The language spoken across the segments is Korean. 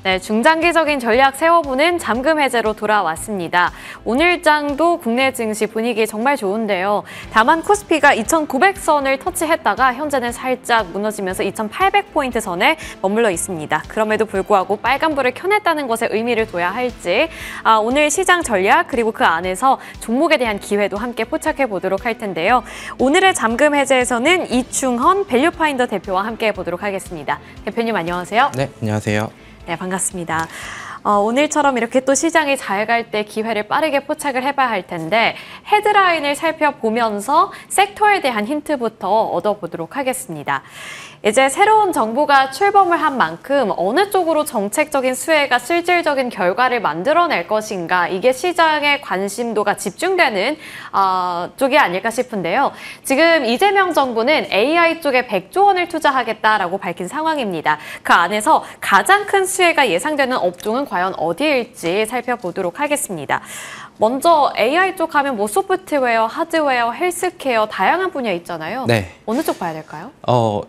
네, 중장기적인 전략 세워보는 잠금 해제로 돌아왔습니다. 오늘장도 국내 증시 분위기 정말 좋은데요. 다만 코스피가 2,900선을 터치했다가 현재는 살짝 무너지면서 2,800포인트 선에 머물러 있습니다. 그럼에도 불구하고 빨간불을 켜냈다는 것에 의미를 둬야 할지 오늘 시장 전략 그리고 그 안에서 종목에 대한 기회도 함께 포착해 보도록 할 텐데요. 오늘의 잠금 해제에서는 이충헌 밸류파인더 대표와 함께 해보도록 하겠습니다. 대표님 안녕하세요. 네, 안녕하세요. 네, 반갑습니다. 오늘처럼 이렇게 또 시장이 잘 갈 때 기회를 빠르게 포착을 해봐야 할 텐데 헤드라인을 살펴보면서 섹터에 대한 힌트부터 얻어보도록 하겠습니다. 이제 새로운 정부가 출범을 한 만큼 어느 쪽으로 정책적인 수혜가 실질적인 결과를 만들어낼 것인가 이게 시장의 관심도가 집중되는 쪽이 아닐까 싶은데요. 지금 이재명 정부는 AI 쪽에 100조 원을 투자하겠다라고 밝힌 상황입니다. 그 안에서 가장 큰 수혜가 예상되는 업종은 과연 어디일지 살펴보도록 하겠습니다. 먼저 AI 쪽 하면 뭐 소프트웨어, 하드웨어, 헬스케어 다양한 분야 있잖아요. 네. 어느 쪽 봐야 될까요?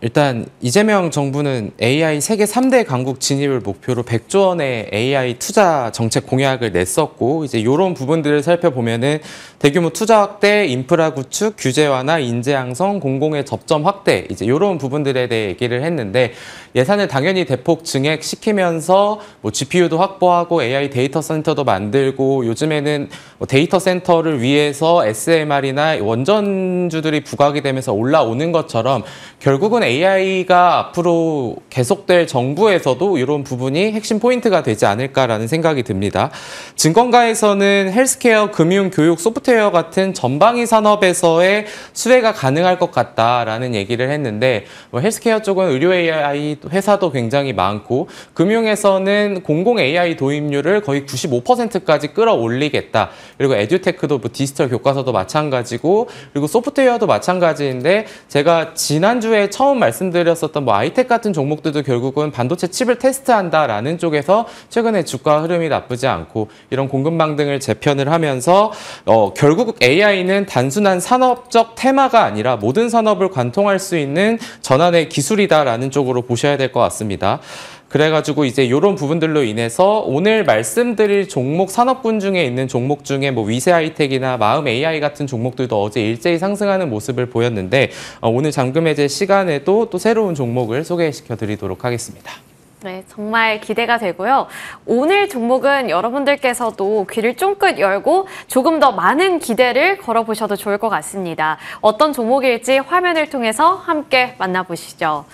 일단 이재명 정부는 AI 세계 3대 강국 진입을 목표로 100조 원의 AI 투자 정책 공약을 냈었고 이제 이런 부분들을 살펴보면은 대규모 투자 확대, 인프라 구축, 규제 완화, 인재 양성, 공공의 접점 확대 이제 이런 부분들에 대해 얘기를 했는데 예산을 당연히 대폭 증액시키면서 뭐 GPU도 확보하고 AI 데이터 센터도 만들고 요즘에는 데이터 센터를 위해서 SMR이나 원전주들이 부각이 되면서 올라오는 것처럼 결국은 AI가 앞으로 계속될 정부에서도 이런 부분이 핵심 포인트가 되지 않을까라는 생각이 듭니다. 증권가에서는 헬스케어, 금융, 교육, 소프트웨어 같은 전방위 산업에서의 수혜가 가능할 것 같다라는 얘기를 했는데 헬스케어 쪽은 의료 AI 회사도 굉장히 많고 금융에서는 공공 AI 도입률을 거의 95%까지 끌어올리겠다. 그리고 에듀테크도 뭐 디지털 교과서도 마찬가지고 그리고 소프트웨어도 마찬가지인데 제가 지난주에 처음 말씀드렸었던 뭐 아이텍 같은 종목들도 결국은 반도체 칩을 테스트한다라는 쪽에서 최근에 주가 흐름이 나쁘지 않고 이런 공급망 등을 재편을 하면서 결국 AI는 단순한 산업적 테마가 아니라 모든 산업을 관통할 수 있는 전환의 기술이다라는 쪽으로 보셔야 될 것 같습니다. 그래가지고 이제 이런 부분들로 인해서 오늘 말씀드릴 종목 산업군 중에 있는 종목 중에 뭐 위세 하이텍이나 마음 AI 같은 종목들도 어제 일제히 상승하는 모습을 보였는데 오늘 잠금 해제 시간에도 또 새로운 종목을 소개시켜 드리도록 하겠습니다. 네, 정말 기대가 되고요. 오늘 종목은 여러분들께서도 귀를 쫑긋 열고 조금 더 많은 기대를 걸어보셔도 좋을 것 같습니다. 어떤 종목일지 화면을 통해서 함께 만나보시죠.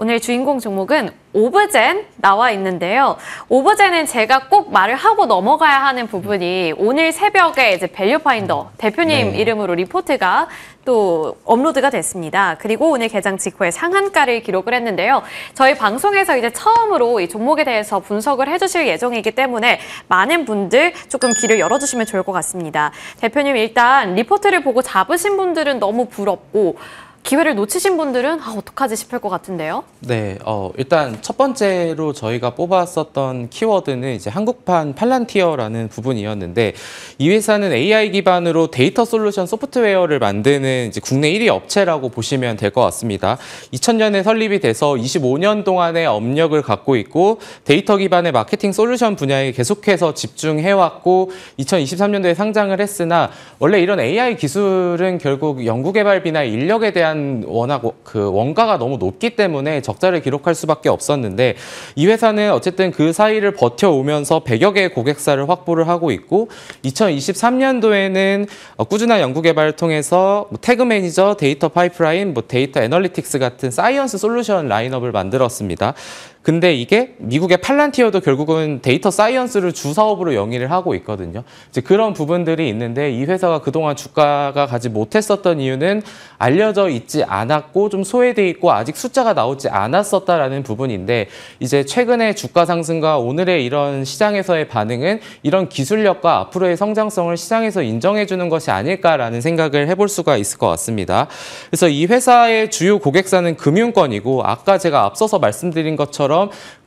오늘 주인공 종목은 오브젠 나와 있는데요. 오브젠은 제가 꼭 말을 하고 넘어가야 하는 부분이 오늘 새벽에 이제 밸류파인더 대표님 이름으로 리포트가 또 업로드가 됐습니다. 그리고 오늘 개장 직후에 상한가를 기록을 했는데요. 저희 방송에서 이제 처음으로 이 종목에 대해서 분석을 해주실 예정이기 때문에 많은 분들 조금 귀를 열어주시면 좋을 것 같습니다. 대표님 일단 리포트를 보고 잡으신 분들은 너무 부럽고 기회를 놓치신 분들은 어떡하지 싶을 것 같은데요. 네, 일단 첫 번째로 저희가 뽑았었던 키워드는 이제 한국판 팔란티어라는 부분이었는데 이 회사는 AI 기반으로 데이터 솔루션 소프트웨어를 만드는 이제 국내 1위 업체라고 보시면 될 것 같습니다. 2000년에 설립이 돼서 25년 동안의 업력을 갖고 있고 데이터 기반의 마케팅 솔루션 분야에 계속해서 집중해왔고 2023년도에 상장을 했으나 원래 이런 AI 기술은 결국 연구개발비나 인력에 대한 워낙 그 원가가 너무 높기 때문에 적자를 기록할 수밖에 없었는데 이 회사는 어쨌든 그 사이를 버텨오면서 100여 개의 고객사를 확보를 하고 있고 2023년도에는 꾸준한 연구 개발을 통해서 뭐 태그 매니저, 데이터 파이프라인, 뭐 데이터 애널리틱스 같은 사이언스 솔루션 라인업을 만들었습니다. 근데 이게 미국의 팔란티어도 결국은 데이터 사이언스를 주 사업으로 영위를 하고 있거든요. 이제 그런 부분들이 있는데 이 회사가 그동안 주가가 가지 못했었던 이유는 알려져 있지 않았고 좀 소외돼 있고 아직 숫자가 나오지 않았었다라는 부분인데 이제 최근에 주가 상승과 오늘의 이런 시장에서의 반응은 이런 기술력과 앞으로의 성장성을 시장에서 인정해 주는 것이 아닐까라는 생각을 해볼 수가 있을 것 같습니다. 그래서 이 회사의 주요 고객사는 금융권이고 아까 제가 앞서서 말씀드린 것처럼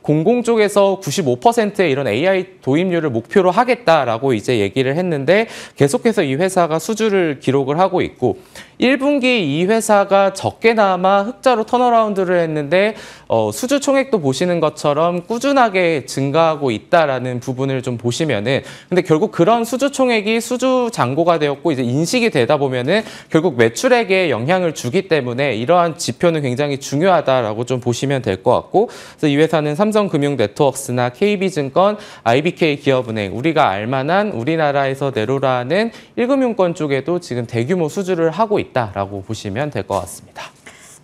공공 쪽에서 95%의 이런 AI 도입률을 목표로 하겠다라고 이제 얘기를 했는데 계속해서 이 회사가 수주를 기록을 하고 있고 1분기 이 회사가 적게나마 흑자로 턴어라운드를 했는데 수주 총액도 보시는 것처럼 꾸준하게 증가하고 있다라는 부분을 좀 보시면은 근데 결국 그런 수주 총액이 수주 잔고가 되었고 이제 인식이 되다 보면은 결국 매출액에 영향을 주기 때문에 이러한 지표는 굉장히 중요하다라고 좀 보시면 될 것 같고 그래서 이 회사는 삼성금융네트워크스나 KB증권, IBK기업은행 우리가 알만한 우리나라에서 내로라는 1금융권 쪽에도 지금 대규모 수주를 하고 있다라고 보시면 될 것 같습니다.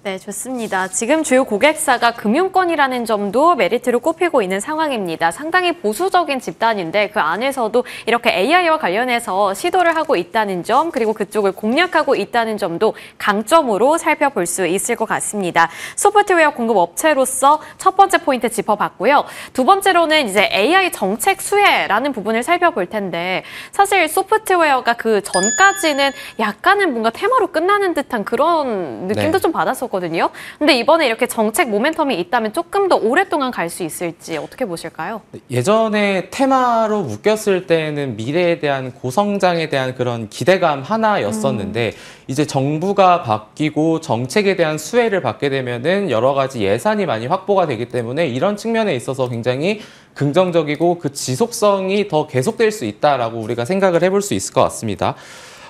네, 좋습니다. 지금 주요 고객사가 금융권이라는 점도 메리트로 꼽히고 있는 상황입니다. 상당히 보수적인 집단인데 그 안에서도 이렇게 AI와 관련해서 시도를 하고 있다는 점 그리고 그쪽을 공략하고 있다는 점도 강점으로 살펴볼 수 있을 것 같습니다. 소프트웨어 공급 업체로서 첫 번째 포인트 짚어봤고요. 두 번째로는 이제 AI 정책 수혜라는 부분을 살펴볼 텐데 사실 소프트웨어가 그 전까지는 약간은 뭔가 테마로 끝나는 듯한 그런 느낌도 좀 받았었거든요. 근데 이번에 이렇게 정책 모멘텀이 있다면 조금 더 오랫동안 갈 수 있을지 어떻게 보실까요? 예전에 테마로 묶였을 때는 미래에 대한 고성장에 대한 그런 기대감 하나였었는데 이제 정부가 바뀌고 정책에 대한 수혜를 받게 되면은 여러 가지 예산이 많이 확보가 되기 때문에 이런 측면에 있어서 굉장히 긍정적이고 그 지속성이 더 계속될 수 있다라고 우리가 생각을 해볼 수 있을 것 같습니다.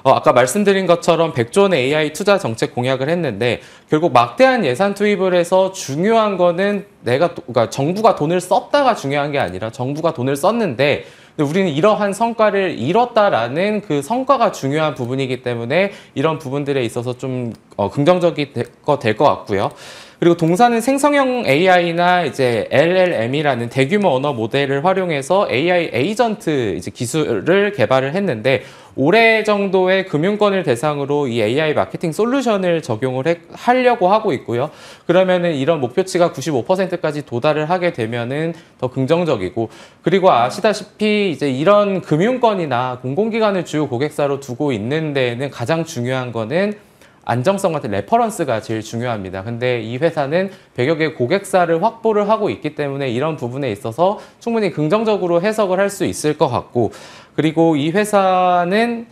아까 말씀드린 것처럼 100조 원의 AI 투자 정책 공약을 했는데 결국 막대한 예산 투입을 해서 중요한 거는 그러니까 정부가 돈을 썼다가 중요한 게 아니라 정부가 돈을 썼는데 우리는 이러한 성과를 이뤘다라는 그 성과가 중요한 부분이기 때문에 이런 부분들에 있어서 좀 긍정적이 될 것 같고요. 그리고 동사는 생성형 AI나 이제 LLM이라는 대규모 언어 모델을 활용해서 AI 에이전트 이제 기술을 개발을 했는데 올해 정도의 금융권을 대상으로 이 AI 마케팅 솔루션을 적용을 하려고 하고 있고요. 그러면은 이런 목표치가 95%까지 도달을 하게 되면은 더 긍정적이고 그리고 아시다시피 이제 이런 금융권이나 공공기관을 주요 고객사로 두고 있는 데에는 가장 중요한 거는 안정성 같은 레퍼런스가 제일 중요합니다. 근데 이 회사는 100여 개 고객사를 확보를 하고 있기 때문에 이런 부분에 있어서 충분히 긍정적으로 해석을 할 수 있을 것 같고 그리고 이 회사는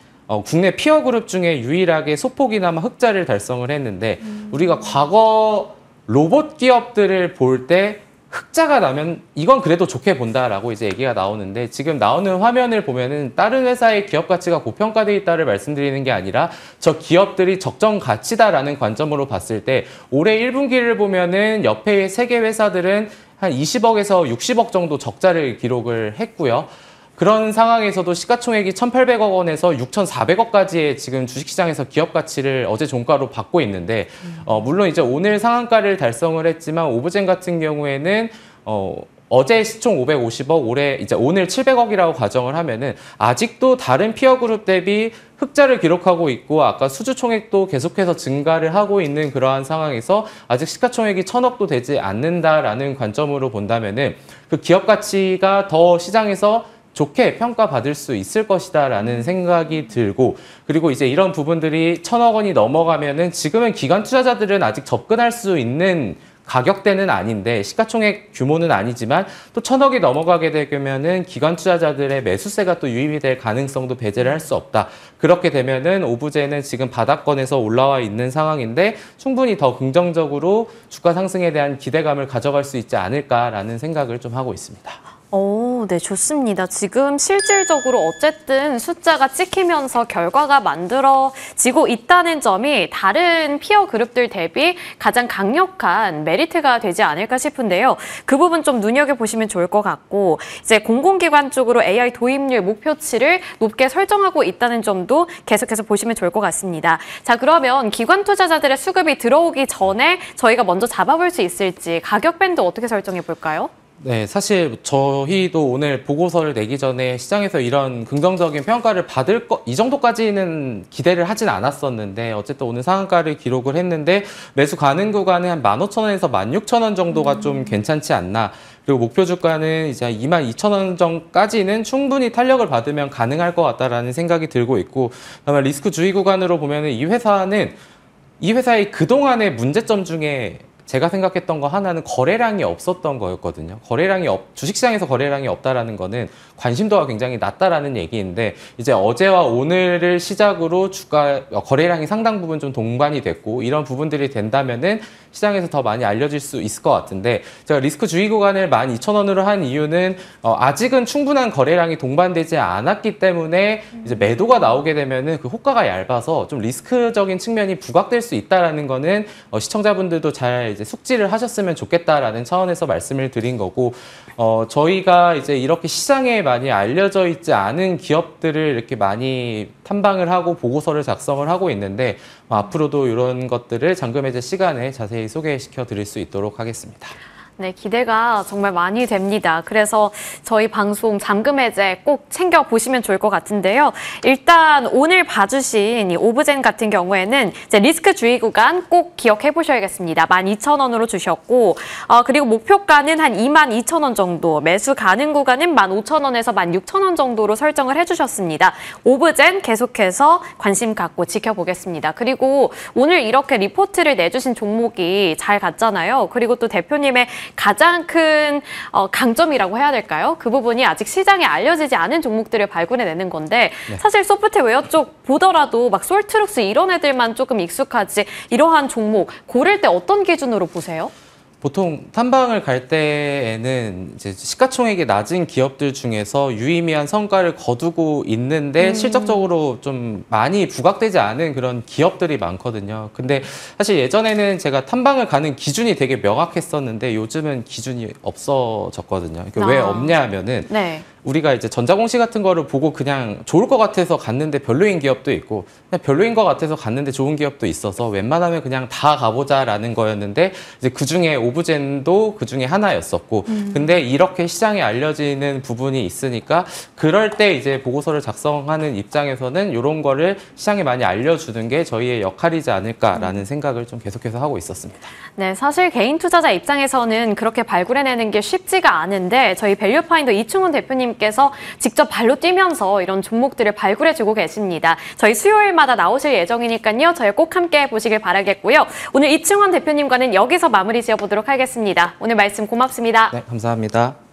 국내 피어 그룹 중에 유일하게 소폭이나마 흑자를 달성을 했는데 우리가 과거 로봇 기업들을 볼 때 흑자가 나면 이건 그래도 좋게 본다라고 이제 얘기가 나오는데 지금 나오는 화면을 보면은 다른 회사의 기업 가치가 고평가되어 있다를 말씀드리는 게 아니라 저 기업들이 적정 가치다라는 관점으로 봤을 때 올해 1분기를 보면은 옆에 세 개 회사들은 한 20억에서 60억 정도 적자를 기록을 했고요. 그런 상황에서도 시가총액이 1,800억 원에서 6,400억까지의 지금 주식시장에서 기업 가치를 어제 종가로 받고 있는데 물론 이제 오늘 상한가를 달성을 했지만 오브젠 같은 경우에는 어제 시총 550억, 오늘 700억이라고 가정을 하면은 아직도 다른 피어 그룹 대비 흑자를 기록하고 있고 아까 수주 총액도 계속해서 증가를 하고 있는 그러한 상황에서 아직 시가총액이 1,000억도 되지 않는다라는 관점으로 본다면은 그 기업 가치가 더 시장에서 좋게 평가받을 수 있을 것이다라는 생각이 들고 그리고 이제 이런 부분들이 1,000억 원이 넘어가면은 지금은 기관 투자자들은 아직 접근할 수 있는 가격대는 아닌데 시가총액 규모는 아니지만 또 1,000억이 넘어가게 되면은 기관 투자자들의 매수세가 또 유입이 될 가능성도 배제를 할 수 없다. 그렇게 되면은 오브제는 지금 바닥권에서 올라와 있는 상황인데 충분히 더 긍정적으로 주가 상승에 대한 기대감을 가져갈 수 있지 않을까라는 생각을 좀 하고 있습니다. 네, 좋습니다. 지금 실질적으로 어쨌든 숫자가 찍히면서 결과가 만들어지고 있다는 점이 다른 피어 그룹들 대비 가장 강력한 메리트가 되지 않을까 싶은데요. 그 부분 좀 눈여겨보시면 좋을 것 같고 이제 공공기관 쪽으로 AI 도입률 목표치를 높게 설정하고 있다는 점도 계속해서 보시면 좋을 것 같습니다. 자, 그러면 기관 투자자들의 수급이 들어오기 전에 저희가 먼저 잡아볼 수 있을지 가격 밴드 어떻게 설정해 볼까요? 네, 사실 저희도 오늘 보고서를 내기 전에 시장에서 이런 긍정적인 평가를 받을 이 정도까지는 기대를 하진 않았었는데 어쨌든 오늘 상한가를 기록을 했는데 매수 가능 구간은 한 15,000원에서 16,000원 정도가 좀 괜찮지 않나. 그리고 목표 주가는 이제 22,000원 전까지는 충분히 탄력을 받으면 가능할 것 같다라는 생각이 들고 있고 다만 리스크 주의 구간으로 보면은 이 회사의 그동안의 문제점 중에 제가 생각했던 거 하나는 거래량이 없었던 거였거든요. 주식시장에서 거래량이 없다라는 거는 관심도가 굉장히 낮다라는 얘기인데 이제 어제와 오늘을 시작으로 거래량이 상당 부분 좀 동반이 됐고 이런 부분들이 된다면은 시장에서 더 많이 알려질 수 있을 것 같은데 제가 리스크 주의 구간을 12,000원으로 한 이유는 아직은 충분한 거래량이 동반되지 않았기 때문에 이제 매도가 나오게 되면은 그 호가가 얇아서 좀 리스크적인 측면이 부각될 수 있다라는 거는 시청자분들도 잘 이제 숙지를 하셨으면 좋겠다라는 차원에서 말씀을 드린 거고 저희가 이제 이렇게 시장에 많이 알려져 있지 않은 기업들을 이렇게 많이 탐방을 하고 보고서를 작성을 하고 있는데 앞으로도 이런 것들을 잔금 해제 시간에 자세히 소개시켜 드릴 수 있도록 하겠습니다. 네, 기대가 정말 많이 됩니다. 그래서 저희 방송 잠금 해제 꼭 챙겨보시면 좋을 것 같은데요. 일단 오늘 봐주신 이 오브젠 같은 경우에는 이제 리스크 주의 구간 꼭 기억해 보셔야겠습니다. 12,000원으로 주셨고 그리고 목표가는 한 22,000원 정도, 매수 가능 구간은 15,000원에서 16,000원 정도로 설정을 해주셨습니다. 오브젠 계속해서 관심 갖고 지켜보겠습니다. 그리고 오늘 이렇게 리포트를 내주신 종목이 잘 갔잖아요. 그리고 또 대표님의 가장 큰 강점이라고 해야 될까요? 그 부분이 아직 시장에 알려지지 않은 종목들을 발굴해내는 건데 네. 사실 소프트웨어 쪽 보더라도 막 솔트룩스 이런 애들만 조금 익숙하지 이러한 종목 고를 때 어떤 기준으로 보세요? 보통 탐방을 갈 때에는 이제 시가총액이 낮은 기업들 중에서 유의미한 성과를 거두고 있는데 실적적으로 좀 많이 부각되지 않은 그런 기업들이 많거든요. 근데 사실 예전에는 제가 탐방을 가는 기준이 되게 명확했었는데 요즘은 기준이 없어졌거든요. 왜 없냐 하면은 네. 우리가 이제 전자공시 같은 거를 보고 그냥 좋을 것 같아서 갔는데 별로인 기업도 있고 그냥 별로인 것 같아서 갔는데 좋은 기업도 있어서 웬만하면 그냥 다 가보자라는 거였는데 이제 그중에 오브젠도 그중에 하나였었고 근데 이렇게 시장에 알려지는 부분이 있으니까 그럴 때 이제 보고서를 작성하는 입장에서는 이런 거를 시장에 많이 알려주는 게 저희의 역할이지 않을까라는 생각을 좀 계속해서 하고 있었습니다. 네, 사실 개인 투자자 입장에서는 그렇게 발굴해내는 게 쉽지가 않은데 저희 밸류파인더 이충훈 대표님 께서 직접 발로 뛰면서 이런 종목들을 발굴해주고 계십니다. 저희 수요일마다 나오실 예정이니까요. 저희 꼭 함께 보시길 바라겠고요. 오늘 이충원 대표님과는 여기서 마무리 지어보도록 하겠습니다. 오늘 말씀 고맙습니다. 네, 감사합니다.